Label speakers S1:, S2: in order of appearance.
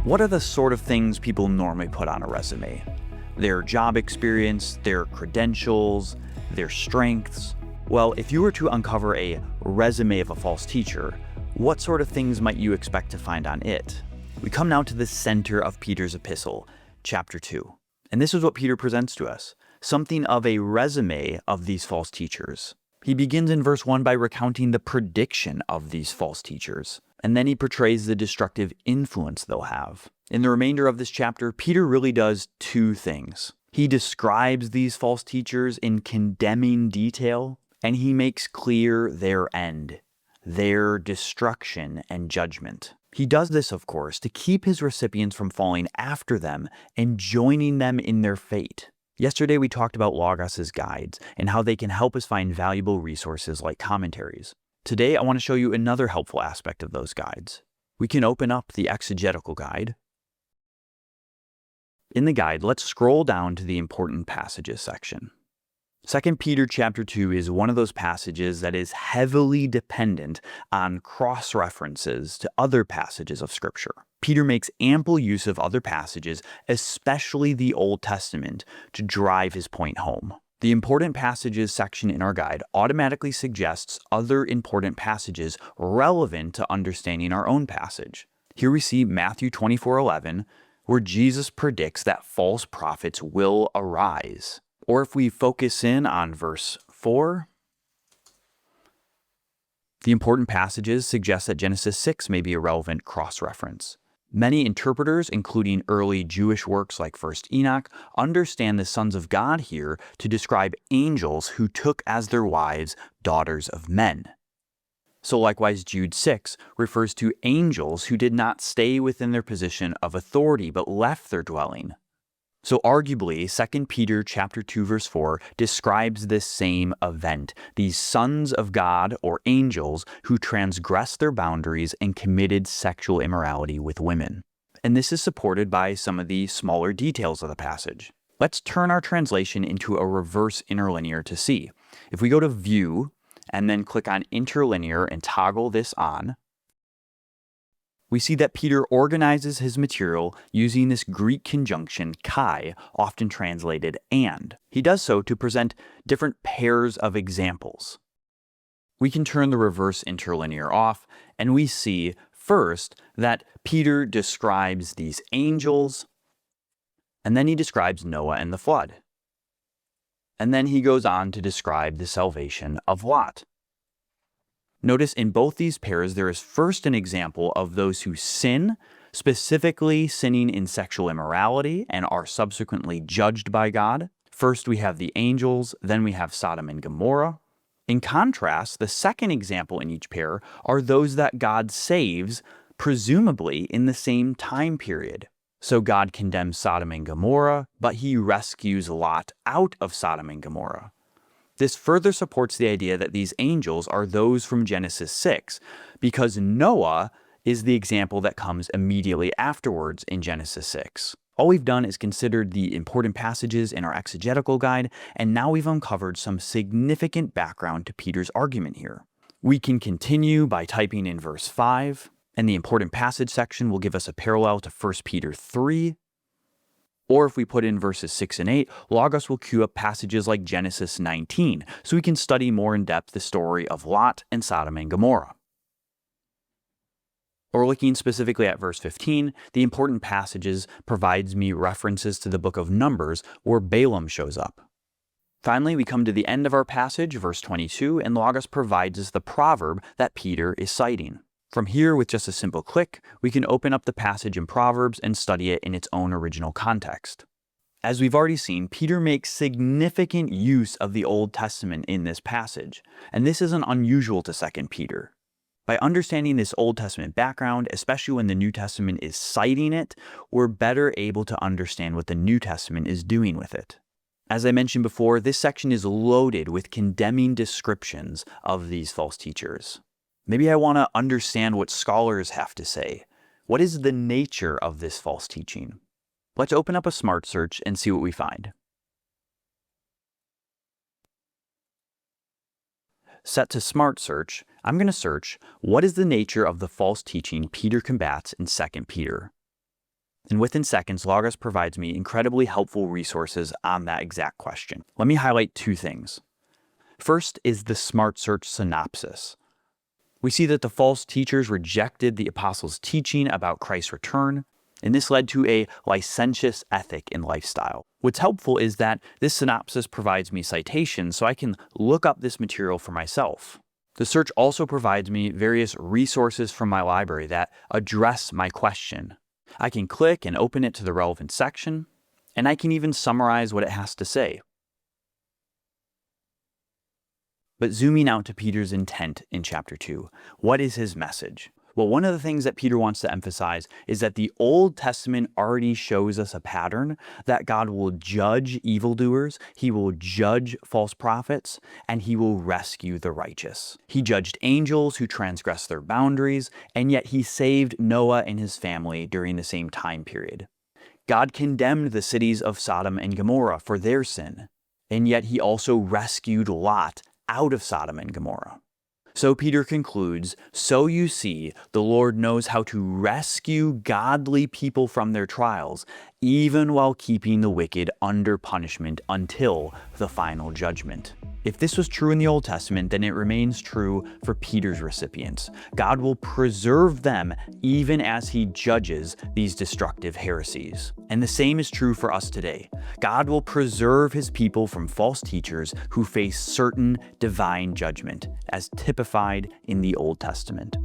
S1: What are the sort of things people normally put on a resume? Their job experience, their credentials, their strengths? Well, if you were to uncover a resume of a false teacher, what sort of things might you expect to find on it? We come now to the center of Peter's epistle, chapter 2. And this is what Peter presents to us, something of a resume of these false teachers. He begins in verse 1 by recounting the prediction of these false teachers, and then he portrays the destructive influence they'll have. In the remainder of this chapter, Peter really does two things. He describes these false teachers in condemning detail, and he makes clear their end, their destruction and judgment. He does this, of course, to keep his recipients from falling after them and joining them in their fate. Yesterday, we talked about Logos' guides and how they can help us find valuable resources like commentaries. Today, I want to show you another helpful aspect of those guides. We can open up the exegetical guide. In the guide, let's scroll down to the important passages section. 2 Peter chapter 2 is one of those passages that is heavily dependent on cross-references to other passages of Scripture. Peter makes ample use of other passages, especially the Old Testament, to drive his point home. The important passages section in our guide automatically suggests other important passages relevant to understanding our own passage. Here we see Matthew 24:11, where Jesus predicts that false prophets will arise. Or if we focus in on verse 4, the important passages suggest that Genesis 6 may be a relevant cross-reference. Many interpreters, including early Jewish works like 1st Enoch, understand the sons of God here to describe angels who took as their wives daughters of men. So likewise, Jude 6 refers to angels who did not stay within their position of authority but left their dwelling. So arguably, 2 Peter chapter 2 verse 4 describes this same event, these sons of God or angels who transgressed their boundaries and committed sexual immorality with women. And this is supported by some of the smaller details of the passage. Let's turn our translation into a reverse interlinear to see. If we go to View and then click on Interlinear and toggle this on, we see that Peter organizes his material using this Greek conjunction kai, often translated and. He does so to present different pairs of examples. We can turn the reverse interlinear off, and we see first that Peter describes these angels, and then he describes Noah and the flood. And then he goes on to describe the salvation of Lot. Notice in both these pairs, there is first an example of those who sin, specifically sinning in sexual immorality and are subsequently judged by God. First, we have the angels, then we have Sodom and Gomorrah. In contrast, the second example in each pair are those that God saves, presumably in the same time period. So God condemns Sodom and Gomorrah, but he rescues Lot out of Sodom and Gomorrah. This further supports the idea that these angels are those from Genesis 6, because Noah is the example that comes immediately afterwards in Genesis 6. All we've done is considered the important passages in our exegetical guide, and now we've uncovered some significant background to Peter's argument here. We can continue by typing in verse 5, and the important passage section will give us a parallel to 1 Peter 3. Or if we put in verses 6 and 8, Logos will cue up passages like Genesis 19, so we can study more in depth the story of Lot and Sodom and Gomorrah. Or looking specifically at verse 15, the important passages provides me references to the book of Numbers where Balaam shows up. Finally, we come to the end of our passage, verse 22, and Logos provides us the proverb that Peter is citing. From here, with just a simple click, we can open up the passage in Proverbs and study it in its own original context. As we've already seen, Peter makes significant use of the Old Testament in this passage, and this isn't unusual to 2 Peter. By understanding this Old Testament background, especially when the New Testament is citing it, we're better able to understand what the New Testament is doing with it. As I mentioned before, this section is loaded with condemning descriptions of these false teachers. Maybe I want to understand what scholars have to say. What is the nature of this false teaching? Let's open up a smart search and see what we find. Set to Smart Search, I'm going to search, what is the nature of the false teaching Peter combats in 2 Peter? And within seconds, Logos provides me incredibly helpful resources on that exact question. Let me highlight two things. First is the Smart Search synopsis. We see that the false teachers rejected the apostles' teaching about Christ's return, and this led to a licentious ethic and lifestyle. What's helpful is that this synopsis provides me citations so I can look up this material for myself. The search also provides me various resources from my library that address my question. I can click and open it to the relevant section, and I can even summarize what it has to say. But zooming out to Peter's intent in chapter 2, what is his message? Well, one of the things that Peter wants to emphasize is that the Old Testament already shows us a pattern that God will judge evildoers, he will judge false prophets, and he will rescue the righteous. He judged angels who transgressed their boundaries, and yet he saved Noah and his family during the same time period. God condemned the cities of Sodom and Gomorrah for their sin, and yet he also rescued Lot out of Sodom and Gomorrah. So Peter concludes, so you see, the Lord knows how to rescue godly people from their trials, even while keeping the wicked under punishment until the final judgment. If this was true in the Old Testament, then it remains true for Peter's recipients. God will preserve them even as he judges these destructive heresies. And the same is true for us today. God will preserve his people from false teachers who face certain divine judgment, as typified in the Old Testament.